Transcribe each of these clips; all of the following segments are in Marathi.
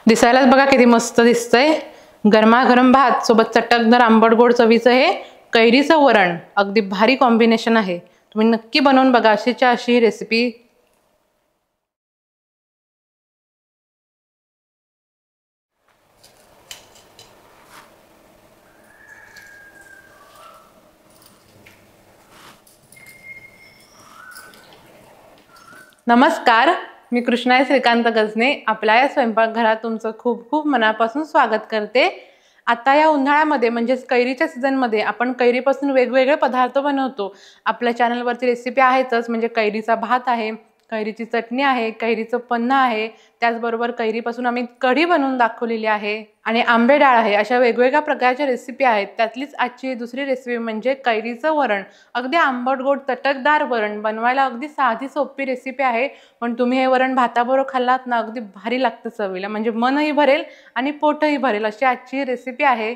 दिसायलाच बघा किती मस्त दिसतंय। गरमागरम भात सोबत चटकदार आंबट गोड चवीचं हे कैरीचं वरण अगदी भारी कॉम्बिनेशन आहे। तुम्ही नक्की बनवून बघा अशीच्या अशी रेसिपी। नमस्कार, मी कृष्णाई श्रीकांत गजने आपल्या या स्वयंपाकघरात तुमचं खूप खूप मनापासून स्वागत करते। आता या उन्हाळ्यामध्ये म्हणजेच कैरीच्या सीझनमध्ये आपण कैरीपासून वेगवेगळे पदार्थ बनवतो। आपल्या चॅनलवरती रेसिपी आहेतच, म्हणजे कैरीचा भात आहे, कैरीची चटणी आहे, कैरीचं पन्हं आहे, त्याचबरोबर कैरीपासून आम्ही कढी बनवून दाखवलेली आहे आणि आंबे डाळ आहे। अशा वेगवेगळ्या प्रकारच्या रेसिपी आहेत। त्यातलीच आजची दुसरी रेसिपी म्हणजे कैरीचं वरण। अगदी आंबट गोड चटकदार वरण बनवायला अगदी साधी सोपी रेसिपी आहे, पण तुम्ही हे वरण भाताबरोबर खाल्लात ना अगदी भारी लागतं चवीला, म्हणजे मनही भरेल आणि पोटही भरेल अशी आजची रेसिपी आहे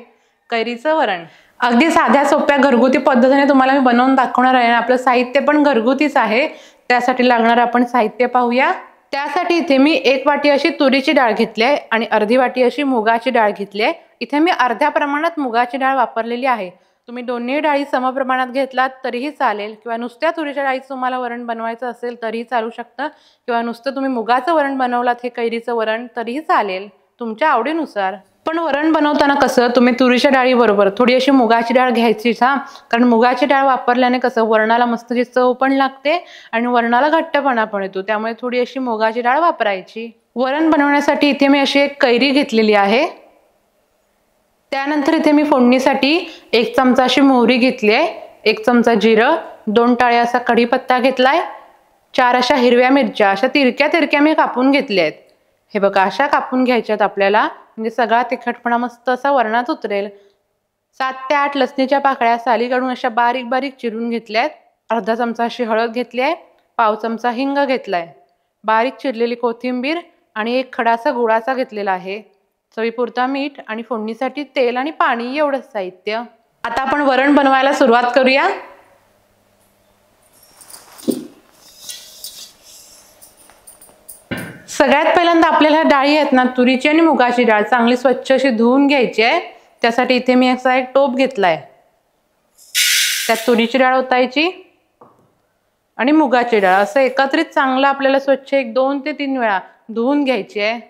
कैरीचं वरण। अगदी साध्या सोप्या घरगुती पद्धतीने तुम्हाला मी बनवून दाखवणार आहे। आपलं साहित्य पण घरगुतीच आहे। त्यासाठी लागणार आपण साहित्य पाहूया। त्यासाठी इथे मी 1 वाटी अशी तुरीची डाळ घेतली आहे आणि अर्धी वाटी अशी मुगाची डाळ घेतली आहे। इथे मी अर्ध्या प्रमाणात मुगाची डाळ वापरलेली आहे। तुम्ही दोन्ही डाळी समप्रमाणात घेतलात तरीही चालेल, किंवा नुसत्या तुरीच्या डाळीचं तुम्हाला वरण बनवायचं असेल तरीही चालू शकतं, किंवा नुसतं तुम्ही मुगाचं वरण बनवलात हे कैरीचं वरण तरीही चालेल, तुमच्या आवडीनुसार। पण वरण बनवताना कसं तुम्ही तुरीच्या डाळीबरोबर थोडी अशी मुगाची डाळ घ्यायचीच हा, कारण मुगाची डाळ वापरल्याने कसं वरणाला मस्त चव पण लागते आणि वरणाला घट्टपणा पण येतो, त्यामुळे थोडी अशी मुगाची डाळ वापरायची। वरण बनवण्यासाठी इथे मी अशी एक कैरी घेतलेली आहे। त्यानंतर इथे मी फोडणीसाठी 1 चमचा अशी मोहरी घेतली आहे, 1 चमचा जिरं, 2 टाळे असा कढीपत्ता घेतलाय, 4 अशा हिरव्या मिरच्या अशा तिरक्या तिरक्या मी कापून घेतल्या आहेत। हे बघा अशा कापून घ्यायच्यात आपल्याला, म्हणजे सगळा तिखटपणा मस्त असा वरणात उतरेल। 7 ते 8 लसणीच्या पाकळ्या साली काढून अशा बारीक बारीक चिरून घेतल्यात। अर्धा चमचा अशी हळद घेतली आहे, पाव चमचा हिंग घेतलाय, बारीक चिरलेली कोथिंबीर आणि 1 खडासा गुळाचा घेतलेला आहे, चवीपुरता मीठ आणि फोडणीसाठी तेल आणि पाणी एवढंच साहित्य। आता आपण वरण बनवायला सुरुवात करूया। सगळ्यात पहिल्यांदा आपल्याला डाळी आहेत ना, तुरीची आणि मुगाची डाळ चांगली स्वच्छ अशी धुवून घ्यायची आहे। त्यासाठी इथे मी असा एक टोप घेतलाय, त्यात तुरीची डाळ ओतायची आणि मुगाची डाळ असं एकत्रित चांगलं आपल्याला स्वच्छ 2 ते 3 वेळा धुवून घ्यायची आहे।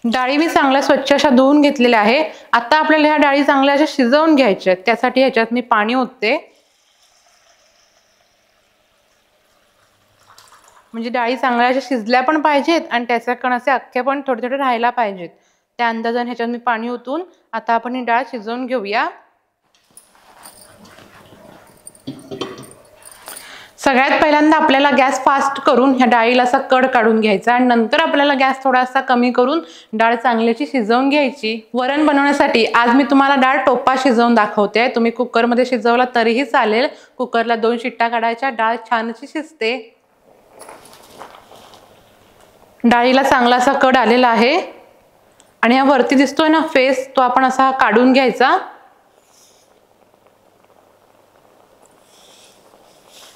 डाळी मी चांगल्या स्वच्छ अशा धुवून घेतलेल्या आहे। आता आपल्याला ह्या डाळी चांगल्या अशा शिजवून घ्यायच्या आहेत, त्यासाठी ह्याच्यात मी पाणी ओतते, म्हणजे डाळी चांगल्या अशा शिजल्या पण पाहिजेत आणि त्याच्या कणाचे अख्खे पण थोडे थोडे राहायला पाहिजेत। त्या अंदाजाने ह्याच्यात मी पाणी ओतून आता आपण ही डाळ शिजवून घेऊया। सगळ्यात पहिल्यांदा आपल्याला गॅस फास्ट करून ह्या डाळीला असा कड काढून घ्यायचा आणि नंतर आपल्याला गॅस थोडासा कमी करून डाळ चांगल्याची शिजवून घ्यायची। वरण बनवण्यासाठी आज मी तुम्हाला डाळ टोपात शिजवून दाखवते। तुम्ही कुकरमध्ये शिजवला तरीही चालेल, कुकरला 2 शिट्ट्या काढायच्या, डाळ छान अशी शिजते। डाळीला चांगला असा कड आलेला आहे आणि हा वरती दिसतोय ना फेस, तो आपण असा काढून घ्यायचा।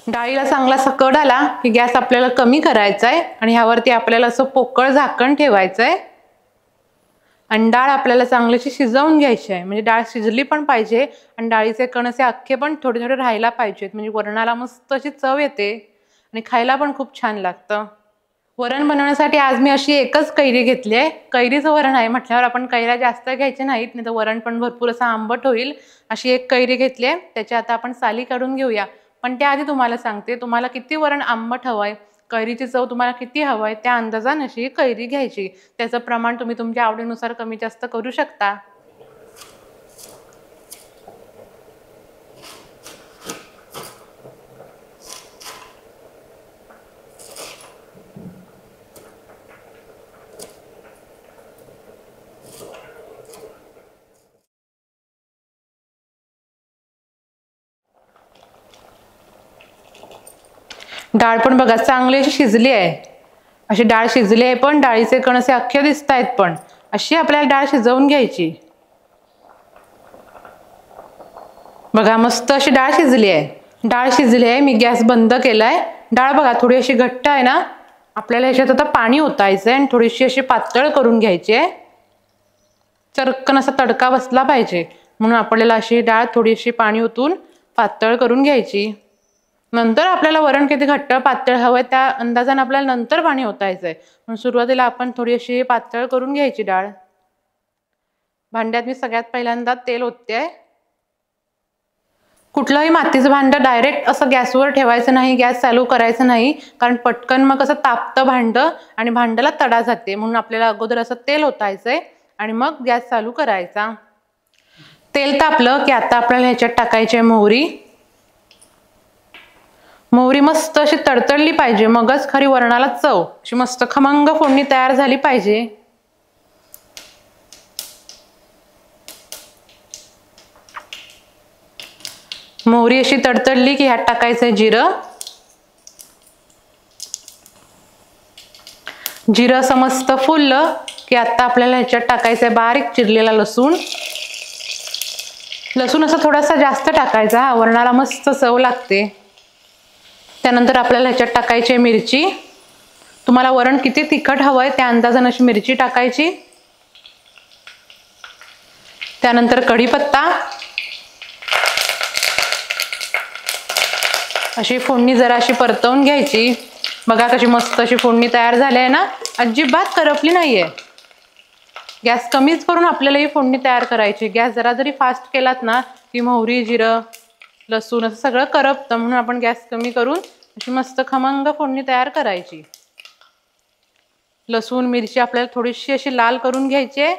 डाळीला चांगला असा कड आला की गॅस आपल्याला कमी करायचा आहे आणि ह्यावरती आपल्याला असं पोकळ झाकण ठेवायचं आहे आणि डाळ आपल्याला चांगलीशी शिजवून घ्यायची आहे। म्हणजे डाळ शिजली पण पाहिजे आणि डाळीचे कण असे अख्खे पण थोडे थोडे राहायला पाहिजेत, म्हणजे वरणाला मस्त अशी चव येते आणि खायला पण खूप छान लागतं। वरण बनवण्यासाठी आज मी अशी एकच कैरी घेतली आहे। कैरीचं वरण आहे म्हटल्यावर आपण कैऱ्या जास्त घ्यायच्या नाहीत, नाही तर वरण पण भरपूर असं आंबट होईल। अशी एक कैरी घेतली आहे, त्याची आता आपण साली काढून घेऊया। पण त्याआधी तुम्हाला सांगते, तुम्हाला किती वरण आंबट हवंय, कैरीची चव तुम्हाला किती हवंय त्या अंदाजाने अशी कैरी घ्यायची। त्याचं प्रमाण तुम्ही तुमच्या आवडीनुसार कमी जास्त करू शकता। डाळ पण बघा चांगली अशी शिजली आहे, अशी डाळ शिजली आहे, पण डाळीचे कण असे अख्खे दिसत आहेत, पण अशी आपल्याला डाळ शिजवून घ्यायची। बघा मस्त अशी डाळ शिजली आहे. डाळ शिजली आहे. मी गॅस बंद केलाय. डाळ बघा थोडी अशी घट्ट आहे ना. आपल्याला ह्याच्यात आता पाणी ओतायचं आहे आणि थोडीशी अशी पातळ करून घ्यायची आहे. चरक्कन असा तडका बसला पाहिजे म्हणून आपल्याला अशी डाळ थोडीशी पाणी ओतून पातळ करून घ्यायची. नंतर आपल्याला वरण किती घट्ट पातळ हवंय त्या अंदाजाने आपल्याला नंतर पाणी ओतायचं आहे. म्हणून सुरुवातीला आपण थोडी अशी पातळ करून घ्यायची डाळ. भांड्यात मी सगळ्यात पहिल्यांदा तेल ओतते. कुठलंही मातीचं भांडं डायरेक्ट असं गॅसवर ठेवायचं नाही, गॅस चालू करायचं नाही, कारण पटकन मग असं तापतं भांडं आणि भांड्याला तडा जाते. म्हणून आपल्याला अगोदर असं तेल ओतायचंय आणि मग गॅस चालू करायचा. तेल तापलं की आता आपल्याला ह्याच्यात टाकायची आहे मोहरी. मोहरी मस्त अशी तडतडली पाहिजे, मगच खरी वरणाला चव. अशी मस्त खमंग फोडणी तयार झाली पाहिजे. मोहरी अशी तडतडली की ह्यात टाकायचंय जिरं. जिरं असं मस्त फुललं की आता आपल्याला ह्याच्यात टाकायचंय बारीक चिरलेला लसूण. लसूण असं थोडासा जास्त टाकायचा, वरणाला मस्त चव लागते. त्यानंतर आपल्याला ह्याच्यात टाकायची मिरची. तुम्हाला वरण किती तिखट हवंय त्या अंदाजाने अशी मिरची टाकायची. त्यानंतर कढीपत्ता. अशी फोडणी जरा अशी परतवून घ्यायची. बघा कशी मस्त अशी फोडणी तयार झाली आहे ना. अजिबात करपली नाहीये. गॅस कमीच करून आपल्याला ही फोडणी तयार करायची. गॅस जरा जरी फास्ट केलात ना की मोहरी जिरं लसूण असं सगळं करपतं. म्हणून आपण गॅस कमी करून अशी मस्त खमंग फोडणी तयार करायची. लसूण मिरची आपल्याला थोडीशी अशी लाल करून घ्यायची आहे.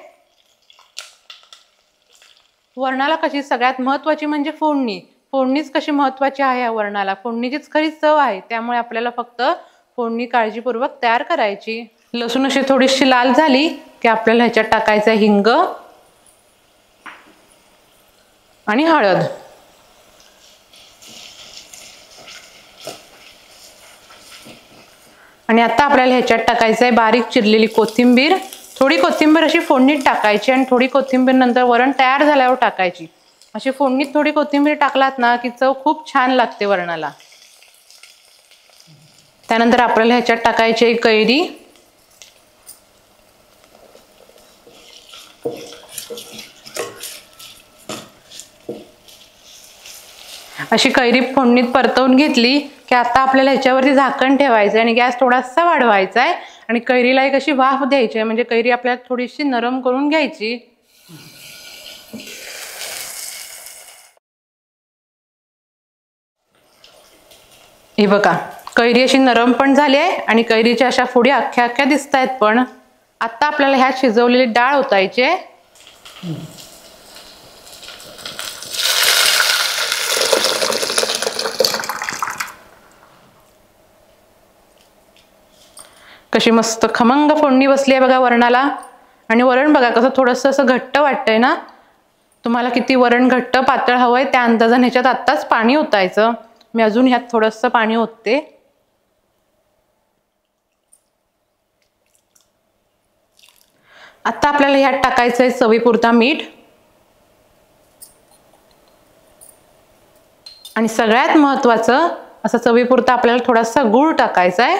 वरणाला कशी सगळ्यात महत्त्वाची म्हणजे फोडणी. फोडणीच कशी महत्त्वाची आहे या वरणाला. फोडणीचीच खरी चव आहे. त्यामुळे आपल्याला फक्त फोडणी काळजीपूर्वक तयार करायची. लसूण अशी थोडीशी लाल झाली की आपल्याला ह्याच्यात टाकायचं हिंग आणि हळद. आणि आता आपल्याला ह्याच्यात टाकायचं आहे बारीक चिरलेली कोथिंबीर. थोडी कोथिंबीर अशी फोडणीत टाकायची आणि थोडी कोथिंबीर नंतर वरण तयार झाल्यावर टाकायची. अशी फोडणीत थोडी कोथिंबीर टाकलात ना की चव खूप छान लागते वरणाला. त्यानंतर आपल्याला ह्याच्यात टाकायची कैरी. अशी कैरी फोडणीत परतवून घेतली की आता आपल्याला ह्याच्यावरती झाकण ठेवायचं आणि गॅस थोडासा वाढवायचा आहे आणि कैरीला एक अशी वाफ द्यायची आहे. म्हणजे कैरी आपल्याला थोडीशी नरम करून घ्यायची. हे बघा कैरी अशी नरम पण झाली आहे आणि कैरीच्या अशा फोडी अख्ख्या अख्ख्या दिसत आहेत. पण आता आपल्याला ह्यात शिजवलेली डाळ ओतायची आहे. कशी मस्त खमंग फोडणी बसली आहे बघा वरणाला. आणि वरण बघा कसं थोडंसं असं घट्ट वाटतंय ना. तुम्हाला किती वरण घट्ट पातळ हवंय त्या अंदाजाने ह्याच्यात आत्ताच पाणी ओतायचं. मी अजून ह्यात थोडंसं पाणी ओतते. आता आपल्याला ह्यात टाकायचंय चवीपुरता मीठ. आणि सगळ्यात महत्त्वाचं असं चवीपुरता आपल्याला थोडासा गूळ टाकायचा आहे.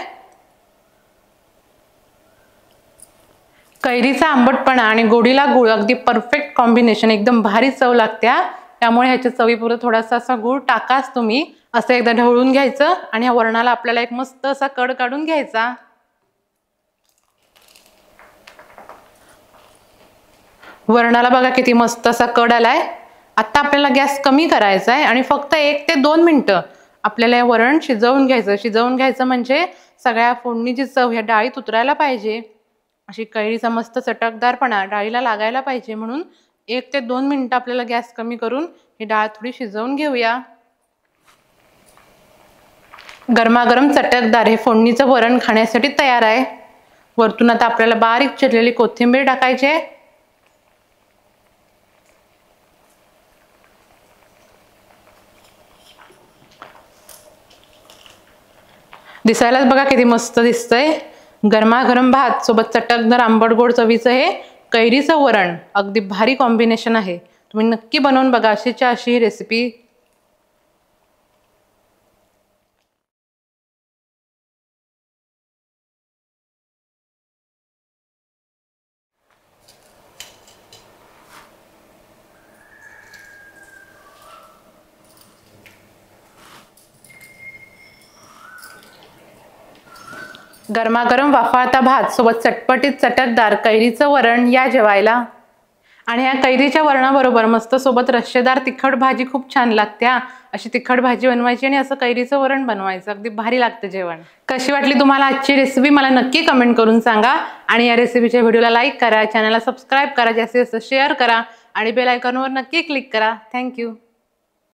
कैरीचा आंबटपणा आणि गोडीला गुळ अगदी परफेक्ट कॉम्बिनेशन, एकदम भारी चव लागत्या. त्यामुळे ह्याच्या चवीपुरता थोडासा असा गूळ टाकाच तुम्ही. असं एकदा ढवळून घ्यायचं आणि ह्या वरणाला आपल्याला एक मस्त असा कड काढून घ्यायचा. वरणाला बघा किती मस्त असा कड आलाय. आता आपल्याला गॅस कमी करायचा आहे आणि फक्त 1 ते 2 मिनिटं आपल्याला हे वरण शिजवून घ्यायचं. शिजवून घ्यायचं म्हणजे सगळ्या फोडणीची चव ह्या डाळीत उतरायला पाहिजे. अशी कैरीचा मस्त चटकदारपणा डाळीला लागायला पाहिजे. म्हणून 1 ते 2 मिनिटं आपल्याला गॅस कमी करून ही डाळ थोडी शिजवून घेऊया. गरमागरम चटकदार हे फोडणीचं वरण खाण्यासाठी तयार आहे. वरतून आता आपल्याला बारीक चिरलेली कोथिंबीर टाकायची आहे. दिसायलाच बघा किती मस्त दिसतंय. गरमागरम भात सोबत चटकदार आंबट गोड चवीचं हे कैरीचं वरण अगदी भारी कॉम्बिनेशन आहे. तुम्ही नक्की बनवून बघा अशीच्या अशी ही रेसिपी। गरमागरम वाफाळता भात सोबत चटपटीत चटकदार कैरीचं वरण या जेवायला। आणि ह्या कैरीच्या वरणाबरोबर मस्त सोबत रश्शेदार तिखट भाजी खूप छान लागते। अशी तिखट भाजी बनवायची आणि असं कैरीचं वरण बनवायचं, अगदी भारी लागतं जेवण। कशी वाटली तुम्हाला आजची रेसिपी मला नक्की कमेंट करून सांगा। आणि या रेसिपीच्या व्हिडिओला लाईक करा, चॅनलला सबस्क्राईब करा, जास्तीत जास्त शेअर करा आणि बेल आयकॉनवर नक्की क्लिक करा। थँक्यू।